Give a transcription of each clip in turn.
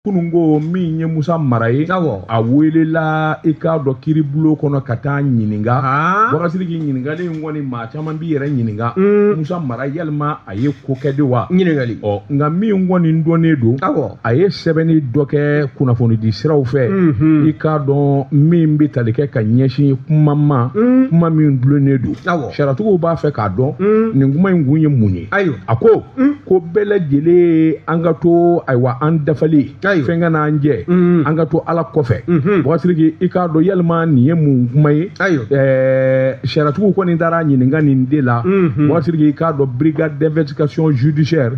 Kunungo min ye Musa Mara ye a welela i k'a dɔn kiiribulo kɔnɔ ka taa ɲininka wakati ki ɲininkali in kɔni maa caman bi yɛrɛ ɲininka Musa Mara yalima a ye ko kɛ de wa ɲininkali nka min kɔni dɔnnen don a ye sɛbɛnni dɔ kɛ kunnafoni di siraw fɛ i k'a dɔn min bɛ tali kɛ ka ɲɛsin kuma ma kuma min dulonnen don sariyatigiw b'a fɛ k'a dɔn nin kuma in kun ye mun ye a ko bɛɛ lajɛlen an ka to ayiwa an dafali fɛn ka n'an jɛ an ka to ala kɔfɛ wakati i k'a dɔn yalima nin ye mun kuma ye sariyatigiw kɔni taara ɲininka nin de la wakati i k'a dɔn brigade d'investigation judiciaire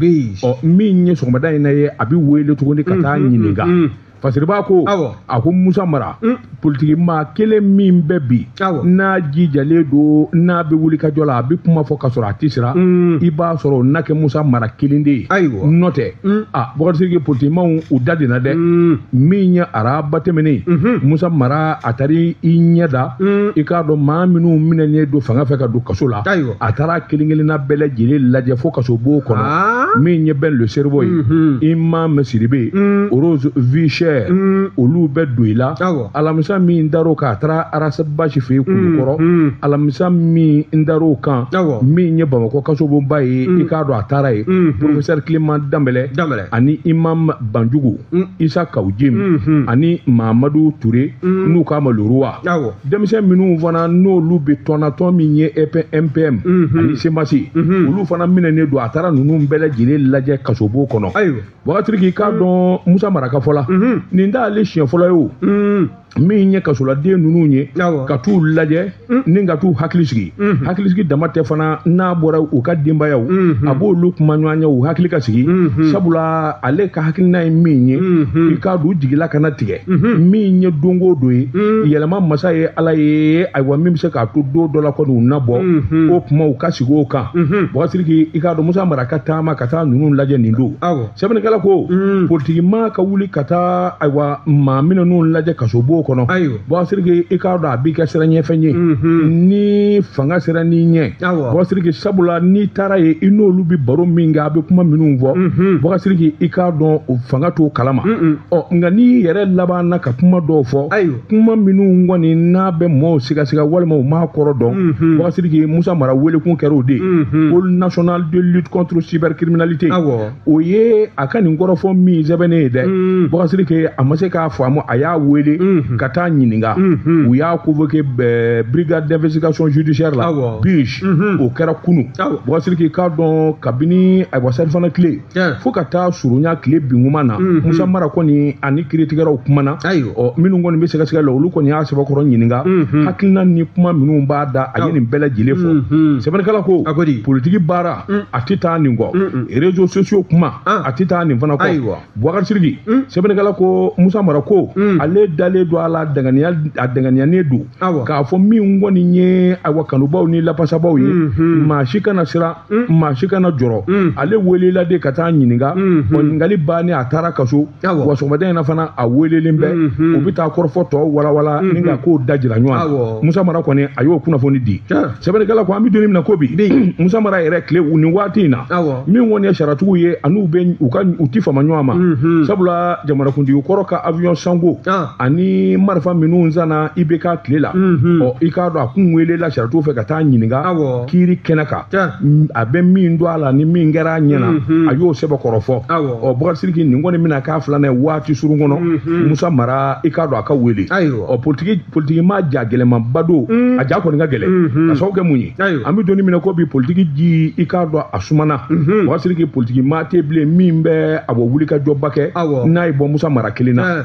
min ye sɔgɔmada in na ye a bɛ wele tuguni ka taa ɲininka Fasiriba ko a ko Musa Mara politiki maa kelen min bɛ bi n'a jijalen don n'a bɛ wuli ka jɔ la a bɛ kuma fɔ ka sɔrɔ a tɛ sira i b'a sɔrɔ n'a kɛ Musa Mara kelen de ye n'o tɛ Bɔkari politikimanw u da de na dɛ min ye araba tɛmɛnen Musa Mara a taara i ɲɛ da i k'a dɔn maa minnu minɛnen don fanga fɛ ka don kaso la a taara kelen-kelenna bɛɛ lajɛlen lajɛ fo kaso b'o kɔnɔ min ye bɛn le cerveau ye Imam Sidibe Rose Vichère olu bɛ don i la alamisa min dar'o kan a taara Arasabasi fɛ yen Kulukɔrɔ alamisa min dar'o kan min ye Bamakɔ kasobonba ye i k'a dɔn a taara ye professeur Clément Dambɛlɛ ani Imam Banjugu Isa Kawujim ani Mahamadu Ture n'u k'a ma Loruwa denmisɛn minnu fana n'olu bɛ tɔnatɔn min ye MPM ani Senbasi olu fana minɛnen don a taara ninnu bɛɛ lajɛlen lajɛ kasobo kɔnɔ wakati k'i k'a dɔn Musa Mara ka fɔ la nin t'ale siɲɛ fɔlɔ ye o min ye kasoladen ninnu ye ka t'u lajɛ ni ka t'u hakili sigi dama tɛ fana n'a bɔra u ka denbayaw a b'olu kuma ɲɔgɔn ye u hakili ka sigi sabula ale ka hakilina ye min ye i k'a dɔn u jigila kana tigɛ min ye dongo don ye yɛlɛma masa ye ala ye ayiwa min bɛ se k'a to don dɔ la kɔni u nabɔ o kuma u ka sigi o kan wakati i k'a dɔn Musa Mara ka taama ka taa ninnu lajɛ nin don sɛbɛnnikɛla ko politikima ka wuli ka taa ayiwa maa minnu lajɛ kasobo kɔnɔ bɔsiriki i k'a dɔn a b'i kɛ sira ɲɛfɛn ye ni fanga sera n'i ɲɛ bɔsiriki sabula n'i taara ye i n'olu bi baro min kɛ a bɛ kuma minnu fɔ bɔsiriki i k'a dɔn fanga t'o kalama nka n'i yɛrɛ laban na ka kuma dɔw fɔ kuma minnu kɔni n'a bɛ mɔɔw sigasiga walima u m'a kɔrɔ dɔn bɔsiriki Musa Mara welekun kɛra o de pôle national de lutte contre cybercriminalité o ye a ka nin kɔrɔfɔ min sɛbɛnnen ye dɛ bɔsiriki a ma se k'a faamu a y'a wele ka taa ɲininka u y'a convoqué brigade d'investigation judiciaire la BIJ o kɛra kunu bɔsiriki k'a dɔn kabini ayiwa salifana tile fo ka taa surunya tile binkuma na Musa Mara kɔni ani kiiritigɛlaw kumana minnu kɔni bɛ sɛgɛsɛgɛ la olu kɔni y'a sɛbɛkɔrɔ ɲininka hakilina ni kuma minnu b'a da a ye nin bɛɛ lajɛlen fɔ sɛbɛnnikɛla ko politiki baara a tɛ taa nin kɔ réseaux sociaux kuma a tɛ taa nin fana kɔ Bɔkari Sidiki sɛbɛnnikɛla ko Musa Mara ko ale dalen don a la a danganiyanen don k'a fɔ min kɔni ye ayiwa kanubaw ni lapasabaw ye maa si kana siran maa si kana jɔrɔ ale welela de ka taa ɲininka ɲininkali bannen a taara kaso wa sɔgɔmada in na fana a welelen bɛ u bɛ taa kɔrɔfɔ tɔ walawala ni ka kow da jira ɲɔgɔn Musa Mara kɔni a y'o kunnafoni di sɛbɛnnikɛla ko an bɛ don min na ko bi Musa Mara yɛrɛ tile nin waati in na min kɔni ye sariyatigiw ye ani u tɛ fama ɲɔgɔn ma sabula jamanakuntigi kɔrɔ ka avion sango ani marifa minnu zana i bɛ k'a tile la i k'a dɔn a kun welela sariyatigiw fɛ ka taa ɲininka kiiri kɛnɛ kan a bɛ min don a la ni min kɛra a ɲɛna a y'o sɛbɛkɔrɔ fɔ Bɔkari Sidiki nin kɔni bɛna k'a filanan ye waati surun kɔnɔ Musa Mara i k'a dɔn a ka wele politiki ma ja gɛlɛmanba don a ja kɔni ka gɛlɛn ka sababu kɛ mun ye an bɛ don min na ko bi politiki ji i k'a dɔn a sumana Bɔkari Sidiki politiki ma tɛ bilen min bɛ a bɔ wuli ka jɔba kɛ n'a ye bɔ Musa Mara kelen na